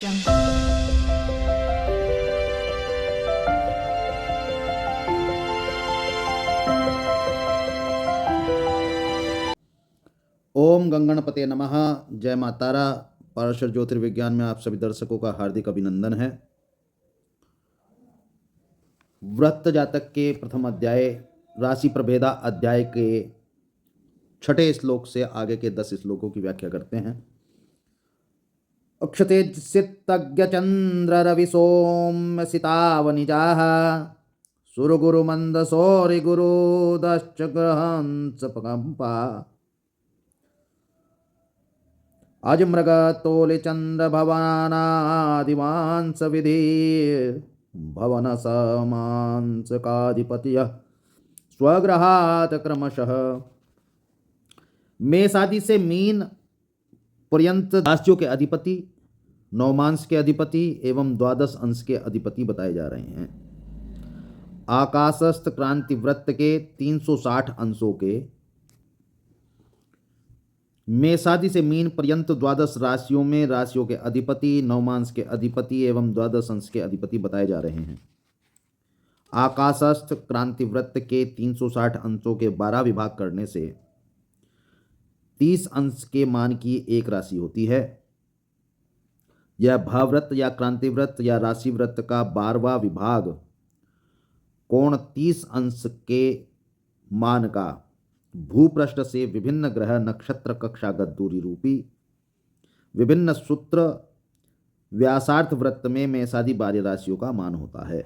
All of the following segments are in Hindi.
ओम गंगणपते नमः। जय माता तारा। पाराशर ज्योतिर्विज्ञान में आप सभी दर्शकों का हार्दिक अभिनंदन है। व्रत जातक के प्रथम अध्याय राशि प्रभेदा अध्याय के 6ठे श्लोक से आगे के 10 श्लोकों की व्याख्या करते हैं। अक्षते सितज्ञ चंद्र रवि सोम सितावनिजाः सुरगुरु मंद सौरि गुरु दश्च ग्रहंस पकंपा अजमृगतोलिचंद्र भवनादिवांस विधि भवन समांस काधिपत्य स्वग्रहात क्रमशः। मेष आदि से मीन पर्यंत राशियों के अधिपति, नवमांस के अधिपति एवं द्वादश अंश के अधिपति बताए जा रहे हैं। आकाशस्थ क्रांति वृत्त के 360 अंशों के मेषादि से मीन पर्यंत द्वादश राशियों में राशियों के अधिपति, नवमांस के अधिपति एवं द्वादश अंश के अधिपति बताए जा रहे हैं। आकाशस्थ क्रांति वृत्त के 360 अंशों के 12 विभाग करने से 30 अंश के मान की एक राशि होती है। यह भावव्रत या क्रांति व्रत या राशि व्रत का 12वां विभाग कोण 30 अंश के मान का भूपृष्ठ से विभिन्न ग्रह नक्षत्र कक्षागत दूरी रूपी विभिन्न सूत्र व्यासार्थ वृत्त में मेषादि 12 राशियों का मान होता है।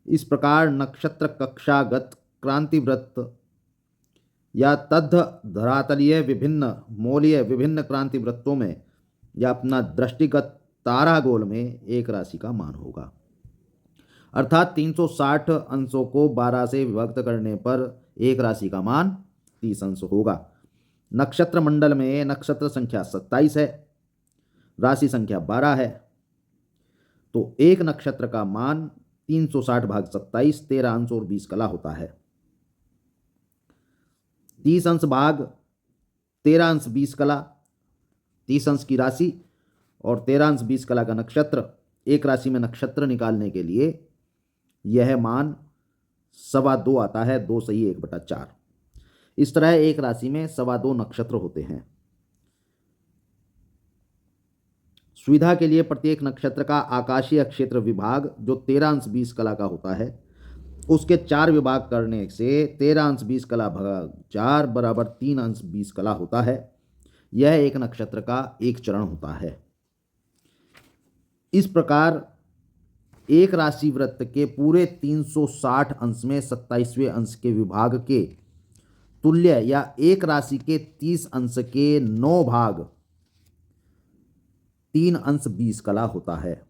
इस प्रकार नक्षत्र कक्षागत क्रांति वृत्त या तद्ध धरातलीय विभिन्न मूलीय विभिन्न क्रांति वृत्तों में या अपना दृष्टिगत तारागोल में एक राशि का मान होगा। अर्थात 360 अंशों को 12 से विभक्त करने पर एक राशि का मान 30 अंश होगा। नक्षत्र मंडल में नक्षत्र संख्या 27 है, राशि संख्या 12 है, तो एक नक्षत्र का मान 360 भाग 27 13 अंश और 20 कला होता है। 30 अंश भाग 13 अंश 20 कला, 30 अंश की राशि और 13 अंश 20 कला का नक्षत्र। एक राशि में नक्षत्र निकालने के लिए यह मान 2.25 आता है, 2 सही 1/4। इस तरह एक राशि में 2.25 नक्षत्र होते हैं। सुविधा के लिए प्रत्येक नक्षत्र का आकाशीय क्षेत्र विभाग जो 13 अंश 20 कला का होता है, उसके 4 विभाग करने से 13 अंश 20 कला भाग 4 बराबर 3 अंश 20 कला होता है। यह एक नक्षत्र का एक चरण होता है। इस प्रकार एक राशि वृत्त के पूरे 360 अंश में 27वें अंश के विभाग के तुल्य या एक राशि के 30 अंश के 9 भाग 3 अंश 20 कला होता है।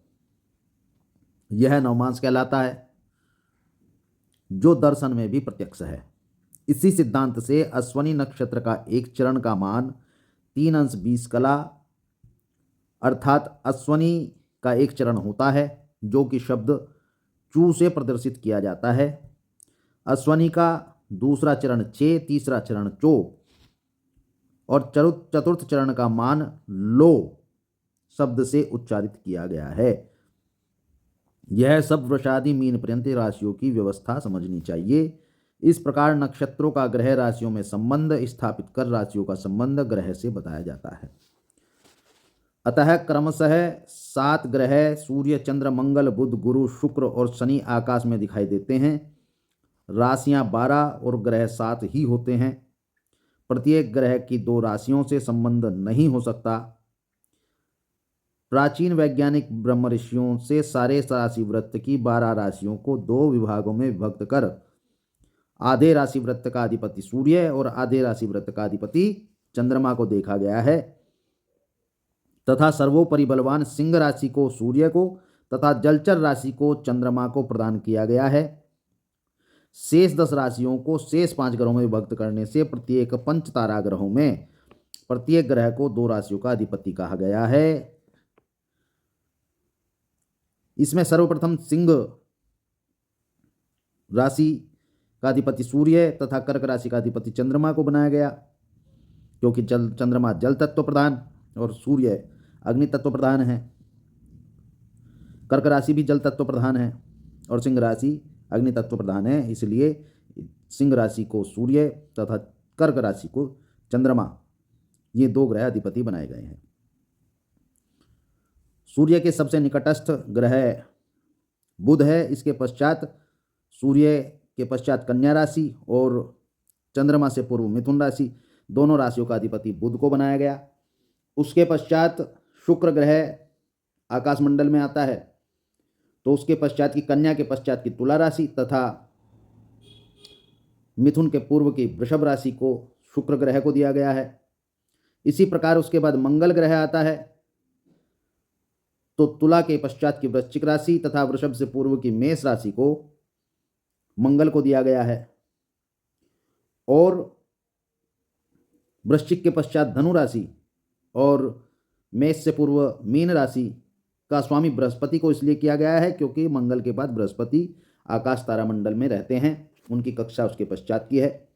यह नवमांस कहलाता है, जो दर्शन में भी प्रत्यक्ष है। इसी सिद्धांत से अश्वनी नक्षत्र का एक चरण का मान 3 अंश 20 कला अर्थात अश्वनी का एक चरण होता है, जो कि शब्द चू से प्रदर्शित किया जाता है। अश्वनी का दूसरा चरण 6, तीसरा चरण चो और चतुर्थ चरण का मान लो शब्द से उच्चारित किया गया है। यह सब वृषादि मीन पर्यंत राशियों की व्यवस्था समझनी चाहिए। इस प्रकार नक्षत्रों का ग्रह राशियों में संबंध स्थापित कर राशियों का संबंध ग्रह से बताया जाता है। अतः क्रमशः 7 ग्रह सूर्य, चंद्र, मंगल, बुध, गुरु, शुक्र और शनि आकाश में दिखाई देते हैं। राशियां 12 और ग्रह 7 ही होते हैं। प्रत्येक ग्रह की 2 राशियों से संबंध नहीं हो सकता। प्राचीन वैज्ञानिक ब्रह्म ऋषियों से सारे राशि वृत्त की 12 राशियों को 2 विभागों में विभक्त कर आधे राशि वृत्त का अधिपति सूर्य और आधे राशि वृत्त का अधिपति चंद्रमा को देखा गया है तथा सर्वोपरि बलवान सिंह राशि को सूर्य को तथा जलचर राशि को चंद्रमा को प्रदान किया गया है। शेष 10 राशियों को शेष 5 ग्रहों में विभक्त करने से प्रत्येक पंच तारा ग्रहों में प्रत्येक ग्रह को 2 राशियों का अधिपति कहा गया है। इसमें सर्वप्रथम सिंह राशि का अधिपति सूर्य तथा कर्क राशि का अधिपति चंद्रमा को बनाया गया, क्योंकि चंद्रमा जल तत्व प्रधान और सूर्य अग्नि तत्व प्रधान है। कर्क राशि भी जल तत्व प्रधान है और सिंह राशि अग्नि तत्व प्रधान है, इसलिए सिंह राशि को सूर्य तथा कर्क राशि को चंद्रमा, ये दो ग्रह अधिपति बनाए गए हैं। सूर्य के सबसे निकटस्थ ग्रह बुध है, इसके पश्चात सूर्य के पश्चात कन्या राशि और चंद्रमा से पूर्व मिथुन राशि, दोनों राशियों का अधिपति बुध को बनाया गया। उसके पश्चात शुक्र ग्रह आकाशमंडल में आता है, तो उसके पश्चात की कन्या के पश्चात की तुला राशि तथा मिथुन के पूर्व की वृषभ राशि को शुक्र ग्रह को दिया गया है। इसी प्रकार उसके बाद मंगल ग्रह आता है, तो तुला के पश्चात की वृश्चिक राशि तथा वृषभ से पूर्व की मेष राशि को मंगल को दिया गया है और वृश्चिक के पश्चात धनु राशि और मेष से पूर्व मीन राशि का स्वामी बृहस्पति को इसलिए किया गया है क्योंकि मंगल के बाद बृहस्पति आकाश तारामंडल में रहते हैं, उनकी कक्षा उसके पश्चात की है।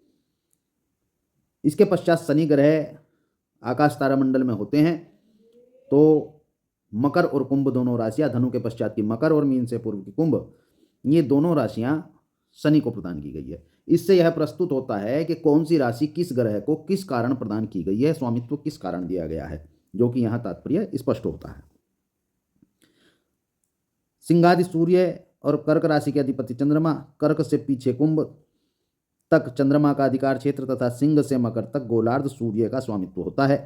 इसके पश्चात शनि ग्रह आकाश तारामंडल में होते हैं, तो मकर और कुंभ दोनों राशियां, धनु के पश्चात की मकर और मीन से पूर्व की कुंभ, ये दोनों राशियां शनि को प्रदान की गई है। इससे यह प्रस्तुत होता है कि कौन सी राशि किस ग्रह को किस कारण प्रदान की गई है, स्वामित्व किस कारण दिया गया है, जो कि यहाँ तात्पर्य स्पष्ट होता है। सिंहादि सूर्य और कर्क राशि के अधिपति चंद्रमा, कर्क से पीछे कुंभ तक चंद्रमा का अधिकार क्षेत्र तथा सिंह से मकर तक गोलार्ध सूर्य का स्वामित्व होता है।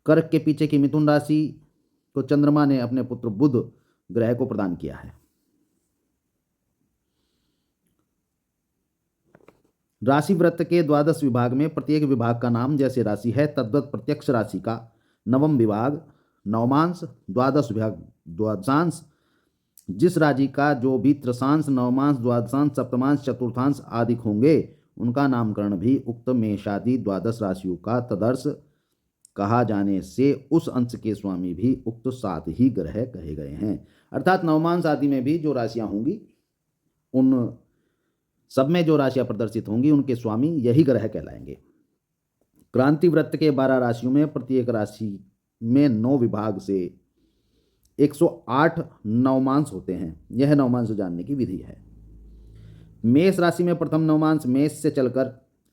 कर्क के पीछे की मिथुन राशि को चंद्रमा ने अपने पुत्र बुध ग्रह को प्रदान किया है। राशि वृत्त के द्वादश विभाग में प्रत्येक विभाग का नाम जैसे राशि है तद्वत प्रत्यक्ष राशि का नवम विभाग, नवमांश, द्वादश विभाग, द्वादशांश, जिस राशि का जो भी त्रसांश, नवमांश, द्वादशांश, सप्तमांश, चतुर्थांश आदि होंगे उनका नामकरण भी उक्त मेषादि द्वादश राशियों का तदर्श कहा जाने से उस अंश के स्वामी भी उक्त 7 ही ग्रह कहे गए हैं। अर्थात नवमांश आदि में भी जो राशियां होंगी उन सब में जो राशियां प्रदर्शित होंगी उनके स्वामी यही ग्रह कहलाएंगे। क्रांति वृत्त के 12 राशियों में प्रत्येक राशि में 9 विभाग से 108 नवमांश होते हैं। यह नवमांश जानने की विधि है। मेष राशि में प्रथम नवमांश मेष से चलकर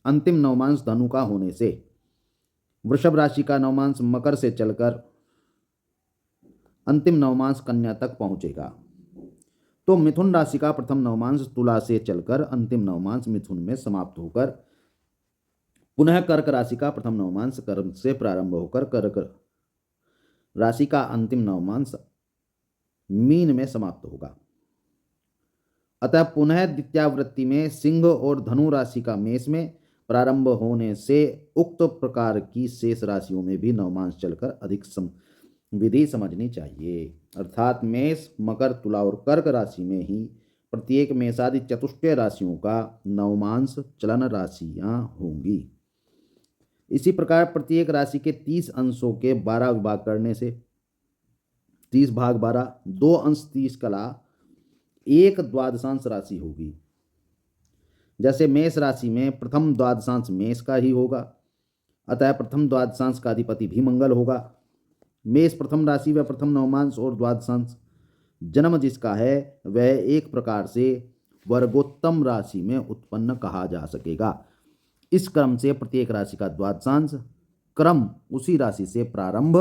अंतिम नवमांश धनु का होने से, वृषभ राशि का नवमांश मकर से चलकर अंतिम नवमांश कन्या तक पहुंचेगा, तो मिथुन राशि का प्रथम नवमांश तुला से चलकर अंतिम नवमांश मिथुन में समाप्त होकर पुनः कर्क राशि का प्रथम नवमांश कर्क से प्रारंभ होकर कर्क राशि का अंतिम नवमांश मीन में समाप्त होगा। अतः पुनः द्वितीयावृत्ति में सिंह और धनु राशि का मेष में प्रारंभ होने से उक्त प्रकार की शेष राशियों में भी नवमांश चलकर अधिक विधि समझनी चाहिए। अर्थात मेष, मकर, तुला और कर्क राशि में ही प्रत्येक मेषादि चतुष्टय राशियों का नवमांश चलन राशियां होंगी। इसी प्रकार प्रत्येक राशि के 30 अंशों के 12 विभाग करने से 30 भाग 12, 2 अंश 30 कला एक द्वादशांश राशि होगी। जैसे मेष राशि में प्रथम द्वादशांश मेष का ही होगा, अतः प्रथम द्वादशांश का अधिपति भी मंगल होगा। मेष प्रथम राशि व प्रथम नवमांश और द्वादशांश जन्म जिसका है वह एक प्रकार से वर्गोत्तम राशि में उत्पन्न कहा जा सकेगा। इस क्रम से प्रत्येक राशि का द्वादशांश क्रम उसी राशि से प्रारंभ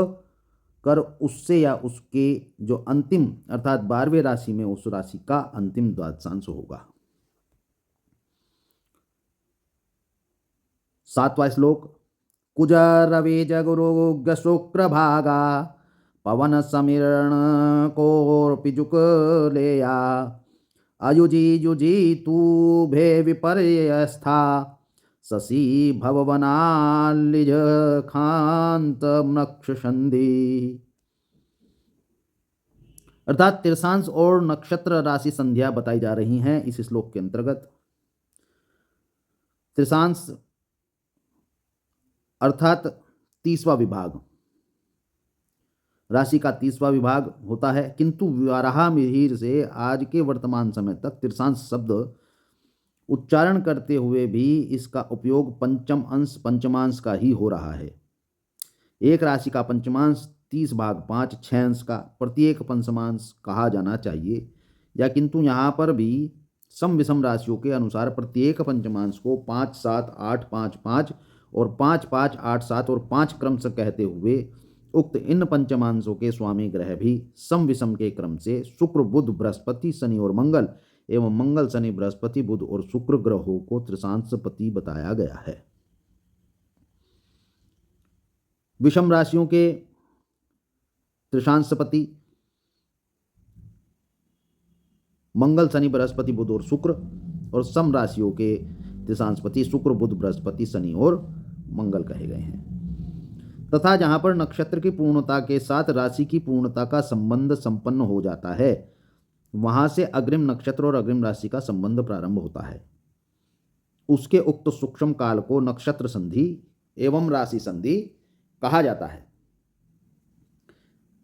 कर उससे या उसके जो अंतिम अर्थात 12वें राशि में उस राशि का अंतिम द्वादशांश होगा। 7वां श्लोक। कुजरवे जगुरुग्र शुक्र भागा पवन समीरण कोर्पिजुकलेया अयुजी युजी तू भे विपर्यस्था शशि भववनालिज खांत नक्षसंधि। अर्थात तीर्थांश और नक्षत्र राशि संध्या बताई जा रही हैं इस श्लोक के अंतर्गत। तीर्थांश अर्थात 30वां विभाग, राशि का 30वां विभाग होता है, किंतु वाराह मिहिर से आज के वर्तमान समय तक तीर्थांश शब्द उच्चारण करते हुए भी इसका उपयोग पंचम अंश पंचमांश का ही हो रहा है। एक राशि का पंचमांश 30/5 6 अंश का प्रत्येक पंचमांश कहा जाना चाहिए। या किंतु यहाँ पर भी सम विषम राशियों के अनुसार प्रत्येक पंचमांश को 5 7 8 5 5 और 5 5 8 7 और 5 क्रम से कहते हुए उक्त इन पंचमांशों के स्वामी ग्रह भी सम विषम के क्रम से शुक्र बुध बृहस्पति शनि और मंगल एवं मंगल शनि बृहस्पति बुध और शुक्र ग्रहों को त्रिशांशपति बताया गया है। विषम राशियों के त्रिशांशपति मंगल शनि बृहस्पति बुध और शुक्र, और सम राशियों के त्रिशांशपति शुक्र बुध बृहस्पति शनि और मंगल कहे गए हैं। तथा जहां पर नक्षत्र की पूर्णता के साथ राशि की पूर्णता का संबंध संपन्न हो जाता है, वहां से अग्रिम नक्षत्र और अग्रिम राशि का संबंध प्रारंभ होता है। उसके उक्त सूक्ष्म काल को नक्षत्र संधि एवं राशि संधि कहा जाता है।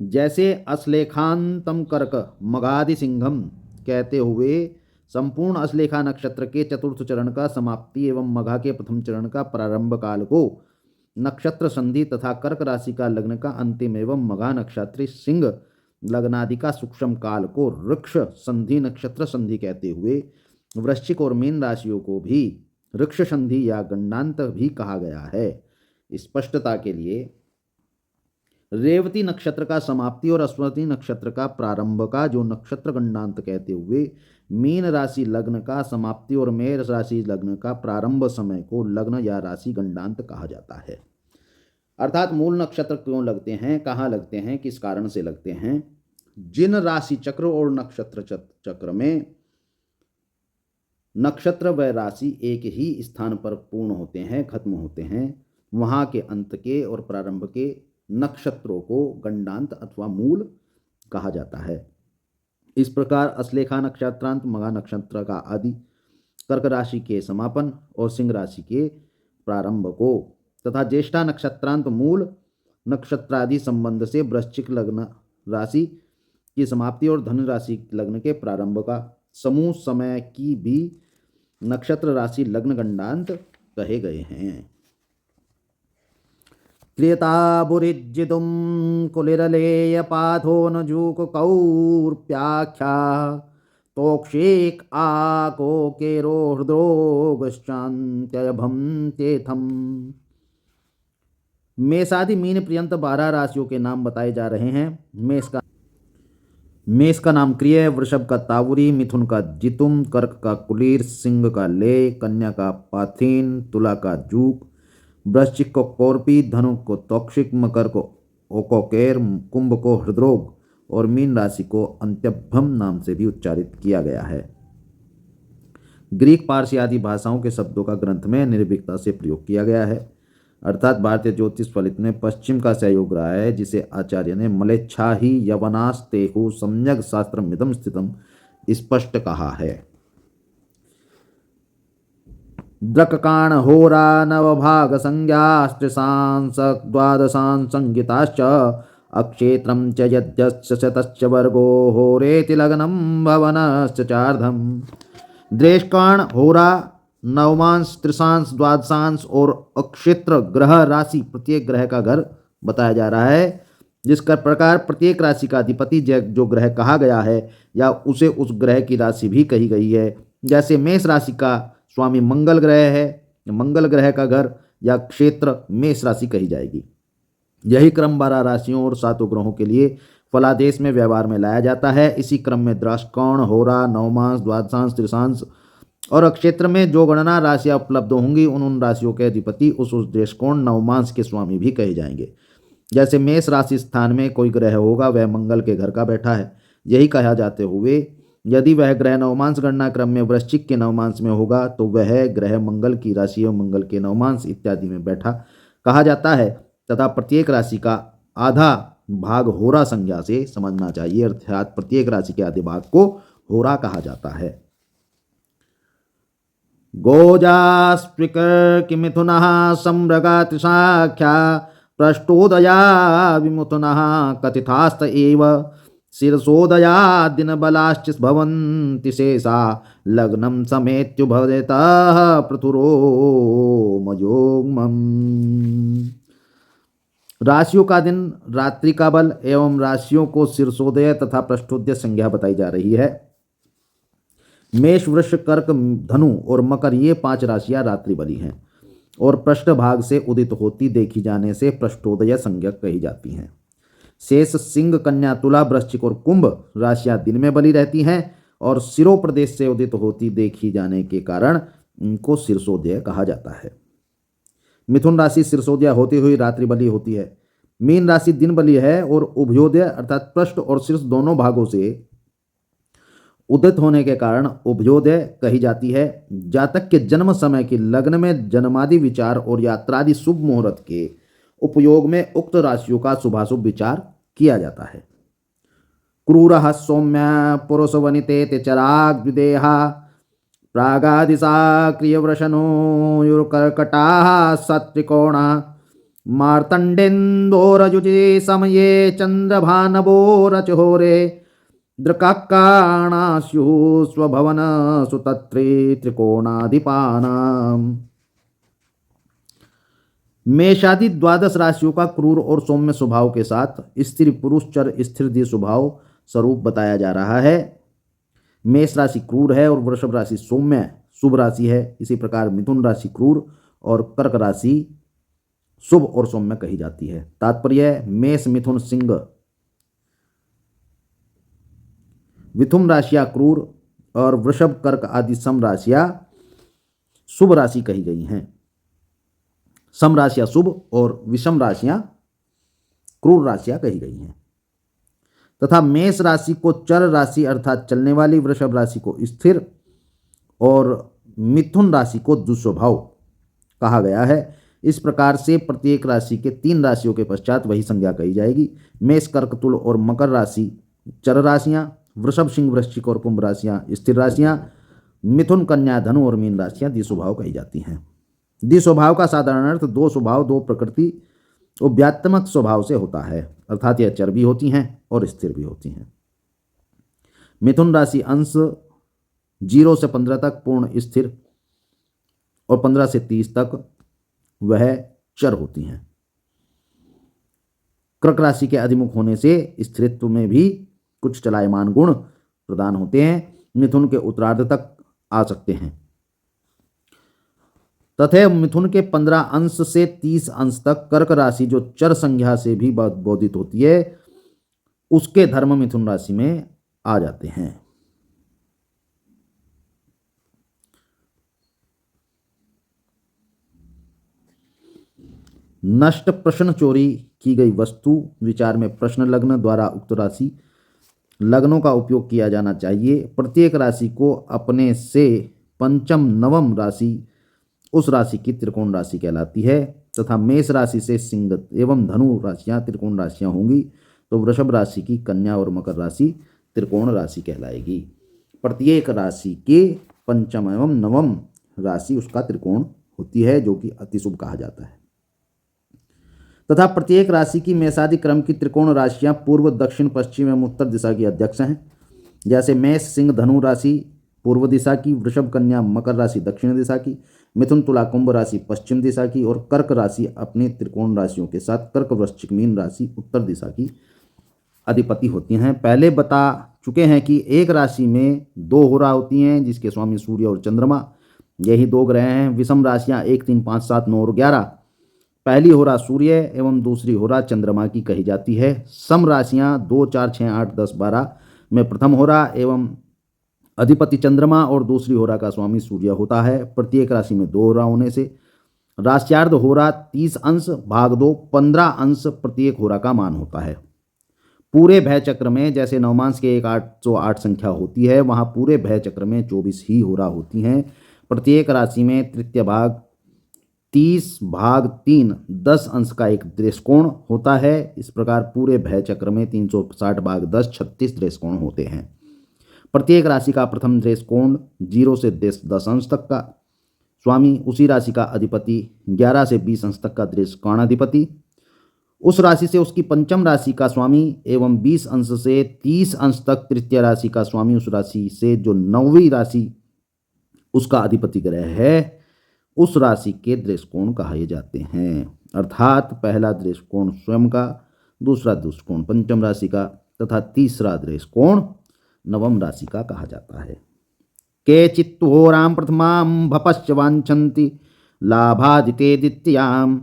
जैसे अश्लेखांतम कर्क मगादि सिंहम कहते हुए संपूर्ण अश्लेखा नक्षत्र के चतुर्थ चरण का समाप्ति एवं मघा के प्रथम चरण का प्रारंभ काल को नक्षत्र संधि तथा कर्क राशि का लग्न का अंतिम एवं मघा नक्षत्री सिंह लग्नादि का सूक्ष्म काल को वृक्ष संधि नक्षत्र संधि कहते हुए वृश्चिक और मीन राशियों को भी वृक्ष संधि या गंडांत भी कहा गया है। स्पष्टता के लिए रेवती नक्षत्र का समाप्ति और अश्वती नक्षत्र का प्रारंभ का जो नक्षत्र गंडांत कहते हुए मीन राशि लग्न का समाप्ति और मेष राशि लग्न का प्रारंभ समय को लग्न या राशि गंडांत कहा जाता है। अर्थात मूल नक्षत्र क्यों लगते हैं, कहाँ लगते हैं, किस कारण से लगते हैं। जिन राशि चक्र और नक्षत्र चक्र में नक्षत्र व राशि एक ही स्थान पर पूर्ण होते हैं, खत्म होते हैं, वहां के अंत के और प्रारंभ के नक्षत्रों को गंडांत अथवा मूल कहा जाता है। इस प्रकार अश्लेखा नक्षत्रांत मघा नक्षत्र का आदि, कर्क राशि के समापन और सिंह राशि के प्रारंभ को तथा ज्येष्ठा नक्षत्रांत मूल नक्षत्रादि संबंध से वृश्चिक लग्न राशि की समाप्ति और धनु राशि लग्न के प्रारंभ का समूह समय की भी नक्षत्र राशि लग्न गंडांत कहे गए हैं। त्रियताबुरिज्जितुं कुलिरलेयपाथो न जूक कौर्प्याख्या तोक्षेक आको केरो हृद्रोगश्चान्त्यभम तेथम। मेषादि मीन पर्यंत 12 राशियों के नाम बताए जा रहे हैं। मेष का नाम क्रिय, वृषभ का तावुरी, मिथुन का जितुम, कर्क का कुलीर, सिंह का ले, कन्या का पाथीन, तुला का जूक, वृश्चिक को कौरपी, धनु को तौक्षिक, मकर को ओकोकेर, कुंभ को हृद्रोग और मीन राशि को अंत्यभम नाम से भी उच्चारित किया गया है। ग्रीक, पारसी आदि भाषाओं के शब्दों का ग्रंथ में निर्भीकता से प्रयोग किया गया है। अर्थात भारतीय ज्योतिष फलित में पश्चिम का सहयोग रहा है, जिसे आचार्य ने मलेच्छाही यवनास्तेहु सम्यक शास्त्रमिदं स्थितम स्पष्ट कहा है। द्रककाण होरा नवभाग संज्ञास्त्रिशांस द्वादशांश संगीताश्च अक्षेत्रं च यद्यश्च शतश्च वर्गो होरेति लग्नं भवनश्च चार्धम्। द्रेष्काण, होरा, नवमांश, त्रिशांश, द्वादशांश और अक्षेत्र ग्रह राशि प्रत्येक ग्रह का घर बताया जा रहा है, जिसका प्रकार प्रत्येक राशि का अधिपति जो ग्रह कहा गया है या उसे उस ग्रह की राशि भी कही गई है। जैसे मेष राशि का स्वामी मंगल ग्रह है, मंगल ग्रह का घर या क्षेत्र मेष राशि कही जाएगी। यही क्रम 12 राशियों और 7 ग्रहों के लिए फलादेश में व्यवहार में लाया जाता है। इसी क्रम में द्राष्कोण, होरा, नवमांश, द्वादशांश, त्रिशांश और अक्षेत्र में जो गणना राशियां उपलब्ध होंगी उन राशियों के अधिपति उस देशकोण नवमांश के स्वामी भी कहे जाएंगे। जैसे मेष राशि स्थान में कोई ग्रह होगा वह मंगल के घर का बैठा है, यही कहा जाते हुए यदि वह ग्रह नवमांश गणना क्रम में वृश्चिक के नवमांश में होगा तो वह ग्रह मंगल की राशि और मंगल के नवमांश इत्यादि में बैठा कहा जाता है। तथा प्रत्येक राशि का आधा भाग होरा संज्ञा से समझना चाहिए, अर्थात प्रत्येक राशि के आधे भाग को होरा कहा जाता है। गोजास्त्रिकर्किमिथुनः सम्भृगातिशाख्या पृष्ठोदया विमुथुनः कथितास्त एव शिरसोदया दिनबलाश्च भवन्ति शेषा लग्नं समेत्युभयतः पृथुरो मयोग्मम्। राशियों का दिन, रात्रि का बल एवं राशियों को शीर्षोदय तथा पृष्ठोदय संज्ञा बताई जा रही है। मेष, वृष, कर्क, धनु और मकर ये 5 राशियां रात्रि बली हैं और पृष्ठ भाग से उदित होती देखी जाने से पृष्ठोदय संज्ञा कही जाती हैं। शेष सिंह, कन्या, तुला, वृश्चिक और कुंभ राशियां दिन में बली रहती हैं और सिरो प्रदेश से उदित होती देखी जाने के कारण इनको शीर्षोदय कहा जाता है। मिथुन राशि शीर्षोदय होती हुई रात्रि बली होती है। मीन राशि दिन बली है और उभयोदय अर्थात पृष्ठ और शीर्ष दोनों भागों से उदित होने के कारण उभयोदय कही जाती है। जातक के जन्म समय की लग्न में जन्मादि विचार और यात्रादि शुभ मुहूर्त के उपयोग में उक्त राशियों का शुभाशुभ विचार किया जाता है। क्रूरः सौम्य पुरुष वनिते चराग विदेहा प्रागादिशा क्रियवृषणो युर्कर्कटाः सत्रिकोणा मार्तण्डेन्दोरजुजे समये चन्द्रभानवोरचहोरे दृक्काणास्युः स्वभवन सुतत्रे त्रिकोणाधिपानाम्। मेषादि 12 राशियों का क्रूर और सौम्य स्वभाव के साथ स्त्री पुरुष चर स्थिर स्वभाव स्वरूप बताया जा रहा है। मेष राशि क्रूर है और वृषभ राशि सौम्य शुभ राशि है। इसी प्रकार मिथुन राशि क्रूर और कर्क राशि शुभ और सौम्य कही जाती है। तात्पर्य: मेष, मिथुन, सिंह, मिथुन राशियां क्रूर और वृषभ, कर्क आदि सम राशियां शुभ राशि कही गई हैं। सम राशियां शुभ और विषम राशियां क्रूर राशियां कही गई हैं तथा मेष राशि को चर राशि अर्थात चलने वाली, वृषभ राशि को स्थिर और मिथुन राशि को दुस्वभाव कहा गया है। इस प्रकार से प्रत्येक राशि के 3 राशियों के पश्चात वही संज्ञा कही जाएगी। मेष, कर्क, तुल और मकर राशि चर राशियां, वृषभ, सिंह, वृश्चिक और कुंभ राशियां स्थिर राशियां, मिथुन, कन्या, धनु और मीन राशियां द्विस्वभाव कही जाती हैं। द्विस्वभाव का साधारण अर्थ 2 स्वभाव, 2 प्रकृति उभयात्मक स्वभाव से होता है, अर्थात यह चर भी होती हैं और स्थिर भी होती हैं। मिथुन राशि अंश 0 से 15 तक पूर्ण स्थिर और 15 से 30 तक वह चर होती हैं। कर्क राशि के अधिमुख होने से स्थिरत्व में भी कुछ चलायमान गुण प्रदान होते हैं। मिथुन के उत्तरार्ध तक आ सकते हैं तथा मिथुन के 15 अंश से 30 अंश तक कर्क राशि जो चर संज्ञा से भी बोधित होती है उसके धर्म मिथुन राशि में आ जाते हैं। नष्ट, प्रश्न, चोरी की गई वस्तु विचार में प्रश्न लग्न द्वारा उक्त राशि लग्नों का उपयोग किया जाना चाहिए। प्रत्येक राशि को अपने से पंचम नवम राशि उस राशि की त्रिकोण राशि कहलाती है तथा मेष राशि से सिंह एवं धनु राशियां त्रिकोण राशियां होंगी तो वृषभ राशि की कन्या और मकर राशि त्रिकोण राशि कहलाएगी। प्रत्येक राशि के पंचम एवं नवम राशि उसका त्रिकोण होती है जो कि अति शुभ कहा जाता है तथा प्रत्येक राशि की मेषादि क्रम की त्रिकोण राशियां पूर्व, दक्षिण, पश्चिम एवं उत्तर दिशा की अध्यक्ष हैं। जैसे मेष, सिंह, धनु राशि पूर्व दिशा की, वृषभ, कन्या, मकर राशि दक्षिण दिशा की, मिथुन, तुला, कुंभ राशि पश्चिम दिशा की और कर्क राशि अपने त्रिकोण राशियों के साथ कर्क, वृश्चिक, मीन राशि उत्तर दिशा की अधिपति होती हैं। पहले बता चुके हैं कि एक राशि में 2 होरा होती हैं जिसके स्वामी सूर्य और चंद्रमा, यही 2 ग्रह हैं। विषम राशियां 1, 3, 5, 7, 9 और 11। पहली होरा सूर्य एवं दूसरी होरा चंद्रमा की कही जाती है। सम राशियां 2, 4, 6, 8, 10, 12 में प्रथम होरा एवं अधिपति चंद्रमा और दूसरी होरा का स्वामी सूर्य होता है। प्रत्येक राशि में 2 होरा होने से राष्ट्रार्ध होरा 30 अंश भाग 2 15 अंश प्रत्येक होरा का मान होता है। पूरे भय चक्र में जैसे नवमांश के 808 संख्या होती है वहाँ पूरे भय चक्र में 24 ही होरा होती हैं। प्रत्येक राशि में तृतीय भाग 30 भाग 3 10 अंश का एक दृष्कोण होता है। इस प्रकार पूरे भय चक्र में 360 भाग 10 36 दृष्कोण होते हैं। प्रत्येक राशि का प्रथम दृष्कोण 0 से 10 अंश तक का स्वामी, उसी राशि का अधिपति 11 से 20 अंश तक का दृष्कोणाधिपति, उस राशि से उसकी पंचम राशि का स्वामी एवं 20 अंश से 30 अंश तक तृतीय राशि का स्वामी, उस राशि से जो 9वीं राशि उसका अधिपति ग्रह है उस राशि के दृष्टिकोण कहे जाते हैं। अर्थात पहला दृष्टिकोण स्वयं का, दूसरा दृष्टिकोण पंचम राशि का तथा तीसरा दृष्टिकोण नवम राशि का कहा जाता है। केचित्तु होरां प्रथमां भपश्च वाञ्छन्ति लाभादिते द्वितीयां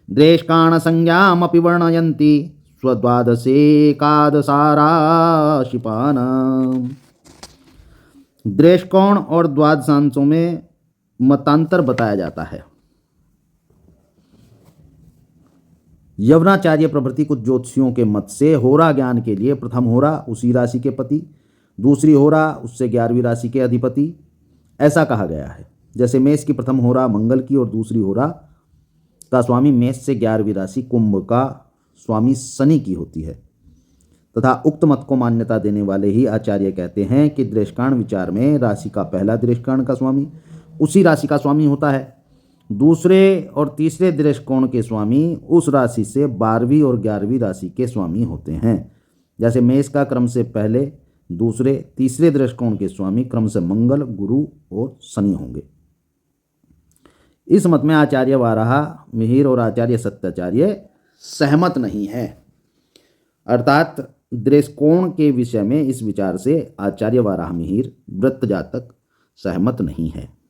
द्रेष्काणसंज्ञामपि वर्णयन्ति स्वद्वादशेकादशाराशिपानाम्। द्रेष्कोण और द्वादशांशों में मतांतर बताया जाता है। यवनाचार्य प्रभृति कुछ ज्योतिषियों के मत से होरा ज्ञान के लिए प्रथम होरा उसी राशि के पति, दूसरी होरा उससे 11वीं राशि के अधिपति, ऐसा कहा गया है। जैसे मेष की प्रथम होरा मंगल की और दूसरी होरा का स्वामी मेष से 11वीं राशि कुंभ का स्वामी शनि की होती है। तथा उक्त मत को मान्यता देने वाले ही आचार्य कहते हैं कि दृष्काण विचार में राशि का पहला दृष्काण का स्वामी उसी राशि का स्वामी होता है। दूसरे और तीसरे दृष्टिकोण के स्वामी उस राशि से 12वीं और 11वीं राशि के स्वामी होते हैं। जैसे मेष का क्रम से पहले, दूसरे, तीसरे दृष्टिकोण के स्वामी क्रम से मंगल, गुरु और शनि होंगे। इस मत में आचार्य वाराह मिहिर और आचार्य सत्याचार्य सहमत नहीं है। अर्थात दृष्टिकोण के विषय में इस विचार से आचार्य वाराह मिहिर वृत्त जातक सहमत नहीं है।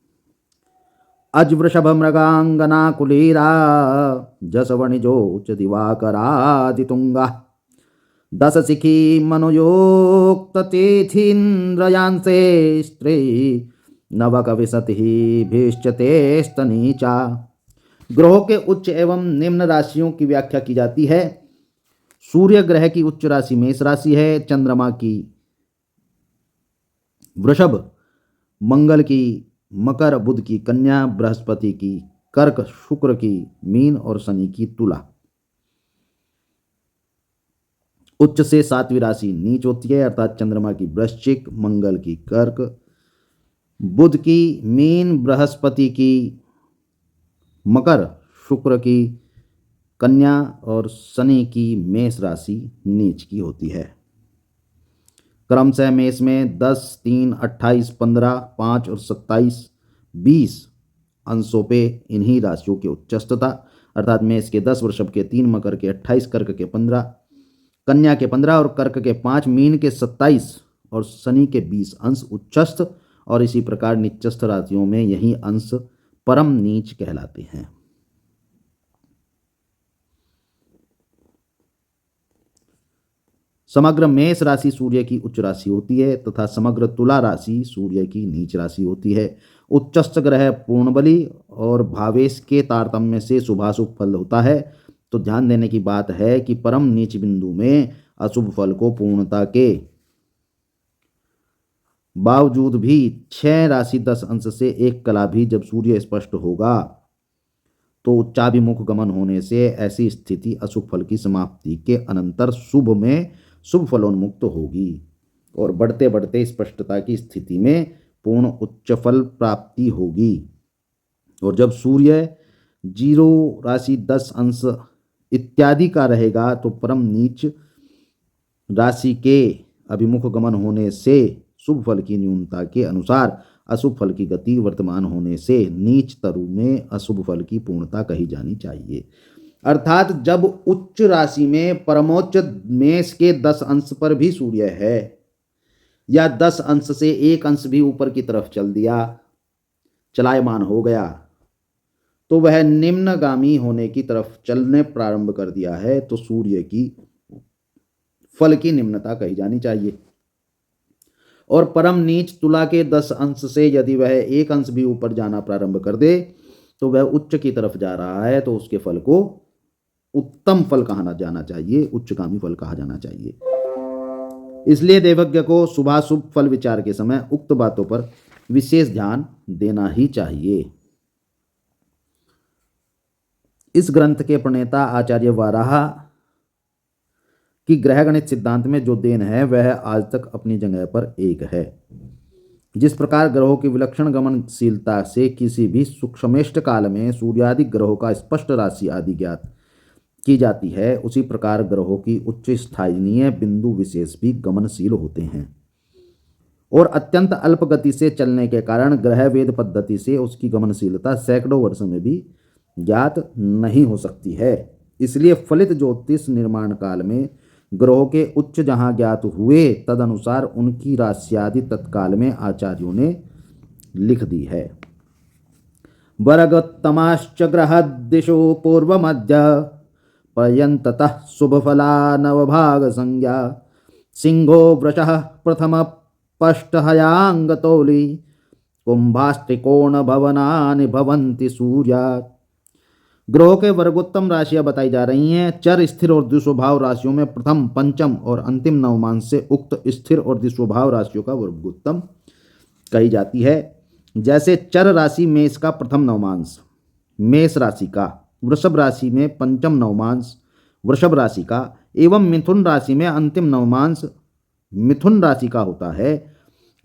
अज वृषभ मृगांगना कुलीरा जसवणिजोच दिवाकरादितुंगा दश सिखी मनोयोक्त तिथीन्द्रयांसे स्त्री नवकविशति भीष्यते स्तनीचा। ग्रहों के उच्च एवं निम्न राशियों की व्याख्या की जाती है। सूर्य ग्रह की उच्च राशि मेष राशि है, चंद्रमा की वृषभ, मंगल की मकर, बुध की कन्या, बृहस्पति की कर्क, शुक्र की मीन और शनि की तुला। उच्च से 7वीं राशि नीच होती है, अर्थात चंद्रमा की वृश्चिक, मंगल की कर्क, बुध की मीन, बृहस्पति की मकर, शुक्र की कन्या और शनि की मेष राशि नीच की होती है। क्रमशः मेष में 10, 3, 28, 15, 5 और 27, 20 अंशों पे इन्हीं राशियों के उच्चस्तता, अर्थात मेष के 10, वृषभ के 3, मकर के 28, कर्क के 15, कन्या के 15 और कर्क के 5, मीन के 27 और शनि के 20 अंश उच्चस्थ और इसी प्रकार निचस्थ राशियों में यही अंश परम नीच कहलाते हैं। समग्र मेष राशि सूर्य की उच्च राशि होती है तथा समग्र तुला राशि सूर्य की नीच राशि होती है। उच्चस्थ ग्रह पूर्णबली और भावेश के तारतम्य से शुभाशुभ फल होता है। तो ध्यान देने की बात है कि परम नीच बिंदु में अशुभ फल को पूर्णता के बावजूद भी 6 राशि 10 अंश से 1 कला भी जब सूर्य स्पष्ट होगा तो उच्चाभिमुख गमन होने से ऐसी स्थिति अशुभ फल की समाप्ति के अनंतर शुभ में शुभ फलोन्मुक्त होगी और बढ़ते बढ़ते स्पष्टता की स्थिति में पूर्ण उच्च फल प्राप्ति होगी। और जब सूर्य 0 राशि 10 अंश इत्यादि का रहेगा तो परम नीच राशि के अभिमुख गमन होने से शुभ फल की न्यूनता के अनुसार अशुभ फल की गति वर्तमान होने से नीच तरु में अशुभ फल की पूर्णता कही जानी चाहिए। अर्थात जब उच्च राशि में परमोच्च मेष के 10 अंश पर भी सूर्य है या 10 अंश से 1 अंश भी ऊपर की तरफ चल दिया, चलायमान हो गया, तो वह निम्नगामी होने की तरफ चलने प्रारंभ कर दिया है तो सूर्य की फल की निम्नता कही जानी चाहिए। और परम नीच तुला के 10 अंश से यदि वह 1 अंश भी ऊपर जाना प्रारंभ कर दे तो वह उच्च की तरफ जा रहा है, तो उसके फल को उत्तम फल कहा जाना चाहिए, उच्चगामी फल कहा जाना चाहिए। इसलिए देवज्ञ को शुभाशुभ फल विचार के समय उक्त बातों पर विशेष ध्यान देना ही चाहिए। इस ग्रंथ के प्रणेता आचार्य वाराह की ग्रह गणित सिद्धांत में जो देन है वह आज तक अपनी जगह पर एक है। जिस प्रकार ग्रहों की विलक्षण गमनशीलता से किसी भी सूक्ष्मेष्ट काल में सूर्यादि ग्रहों का स्पष्ट राशि आदि ज्ञात की जाती है, उसी प्रकार ग्रहों की उच्च स्थानीय बिंदु विशेष भी गमनशील होते हैं। और अत्यंत अल्प गति से चलने के कारण ग्रह वेद पद्धति से उसकी गमनशीलता सैकड़ों वर्षों में भी ज्ञात नहीं हो सकती है। इसलिए फलित ज्योतिष निर्माण काल में ग्रहों के उच्च जहाँ ज्ञात हुए तदनुसार उनकी राशियादि तत्काल में आचार्यों ने लिख दी है। वर्गोत्तमाश्च ग्रह दिशो पूर्व मध्य पर्यंततः शुभफला नवभाग संज्ञा सिंहो वृषः प्रथम पष्टहयांगतोली कुंभास्त्रिकोण भवनानि भवन्ति सूर्यात्। ग्रहों के वर्गोत्तम राशियां बताई जा रही हैं। चर, स्थिर और द्विस्वभाव राशियों में प्रथम, पंचम और अंतिम नवमांश से उक्त स्थिर और द्विस्वभाव राशियों का वर्गोत्तम कही जाती है। जैसे चर राशि मेष का प्रथम नवमांश मेष राशि का, वृषभ राशि में पंचम नवमांश वृषभ राशि का एवं मिथुन राशि में अंतिम नवमांश मिथुन राशि का होता है।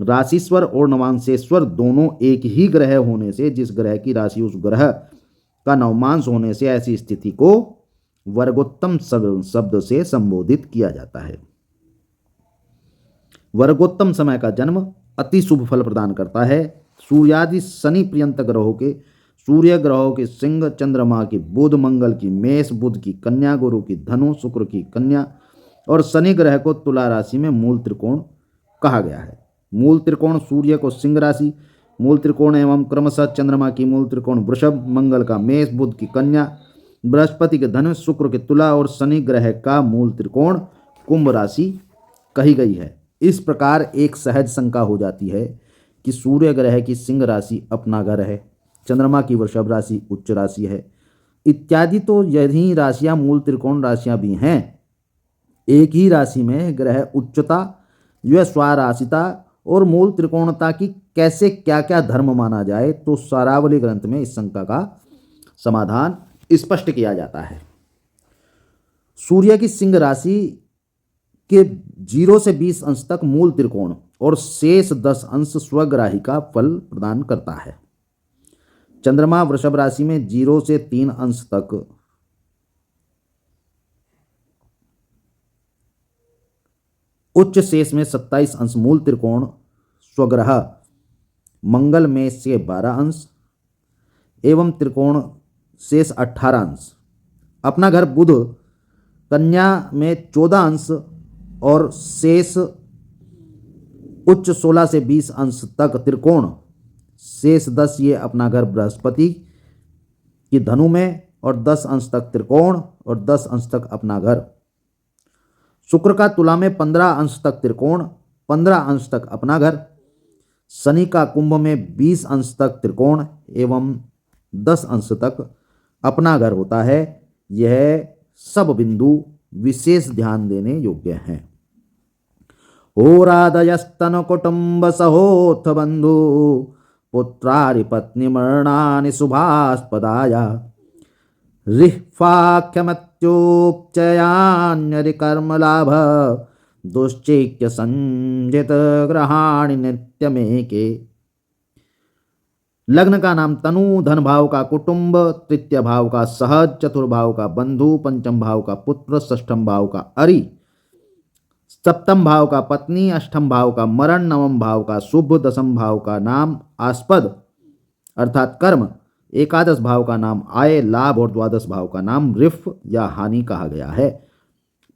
राशिस्वर और नवांशेश्वर दोनों एक ही ग्रह होने से जिस ग्रह की राशि उस ग्रह का नवमांश होने से ऐसी स्थिति को वर्गोत्तम शब्द से संबोधित किया जाता है। वर्गोत्तम समय का जन्म अति शुभ फल प्रदान करता है। सूर्यादि शनि पर्यंत ग्रहों के, सूर्य ग्रहों के सिंह, चंद्रमा की बुध, मंगल की मेष, बुध की कन्या, गुरु की धनु, शुक्र की कन्या और शनि ग्रह को तुला राशि में मूल त्रिकोण कहा गया है। मूल त्रिकोण सूर्य को सिंह राशि, मूल त्रिकोण एवं क्रमशः चंद्रमा की मूल त्रिकोण वृषभ, मंगल का मेष, बुध की कन्या, बृहस्पति के धनुष, शुक्र के तुला और शनि ग्रह का मूल त्रिकोण कुंभ राशि कही गई है। इस प्रकार एक सहज शंका हो जाती है कि सूर्य ग्रह की सिंह राशि अपना घर है, चंद्रमा की वृषभ राशि उच्च राशि है इत्यादि। तो यदि राशियां मूल त्रिकोण राशियां भी हैं, एक ही राशि में ग्रह उच्चता, यह स्वराशिता और मूल त्रिकोणता की कैसे क्या क्या धर्म माना जाए, तो सारावली ग्रंथ में इस शंका का समाधान स्पष्ट किया जाता है। सूर्य की सिंह राशि के 0 से 20 अंश तक मूल त्रिकोण और शेष 10 अंश स्वग्राही का फल प्रदान करता है। चंद्रमा वृषभ राशि में 0 से 3 अंश तक उच्च शेष में 27 अंश मूल त्रिकोण स्वग्रह, मंगल में से 12 अंश एवं त्रिकोण शेष 18 अंश। अपना घर बुध कन्या में 14 अंश और शेष उच्च 16 से 20 अंश तक त्रिकोण, शेष 10 ये अपना घर बृहस्पति की धनु में और 10 अंश तक त्रिकोण और 10 अंश तक अपना घर। शुक्र का तुला में 15 अंश तक त्रिकोण, 15 अंश तक अपना घर। शनि का कुंभ में 20 अंश तक त्रिकोण एवं 10 अंश तक अपना घर होता है। यह सब बिंदु विशेष ध्यान देने योग्य हैं। होरादयस्तन कुटुंब सहोथ बंधु पुत्रारि पत्नी मरणानि शुभास्पदाया रिह्फाख्यमत्योपचयान्यरिकर्म लाभ दुश्चैक्य संजित ग्रहाणि नित्यमेके। लग्न का नाम तनु, धन भाव का कुटुंब, तृतीय भाव का सहज, चतुर्भाव का बंधु, पंचम भाव का पुत्र, षष्ठम भाव का अरि, सप्तम भाव का पत्नी, अष्टम भाव का मरण, नवम भाव का शुभ, दसम भाव का नाम आस्पद अर्थात कर्म, एकादश भाव का नाम आय, लाभ और द्वादश भाव का नाम रिफ या हानि कहा गया है।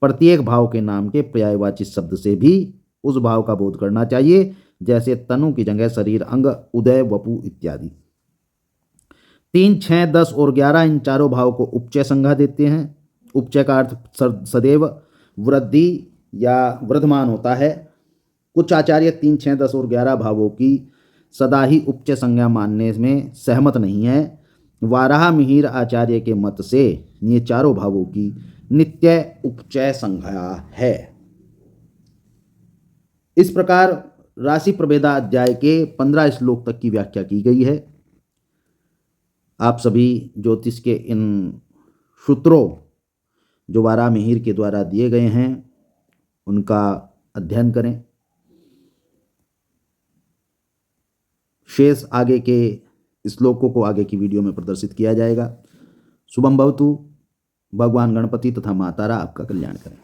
प्रत्येक भाव के नाम के पर्यायवाची शब्द से भी उस भाव का बोध करना चाहिए, जैसे तनु की जगह शरीर, अंग, उदय, वपु इत्यादि। 3, 6, 10 और 11 इन चारों भाव को उपचय संज्ञा देते हैं। उपचय का अर्थ सदैव वृद्धि या वृद्धमान होता है। कुछ आचार्य 3, 6, 10 और 11 भावों की सदा ही उपचय संज्ञा मानने में सहमत नहीं है। वाराह मिहिर आचार्य के मत से ये चारों भावों की नित्य उपचय संज्ञा है। इस प्रकार राशि प्रभेदा अध्याय के 15 श्लोक तक की व्याख्या की गई है। आप सभी ज्योतिष के इन सूत्रों जो वाराह मिहिर के द्वारा दिए गए हैं उनका अध्ययन करें। शेष आगे के श्लोकों को आगे की वीडियो में प्रदर्शित किया जाएगा। शुभम भवतु। भगवान गणपति तथा मातारा आपका कल्याण करें।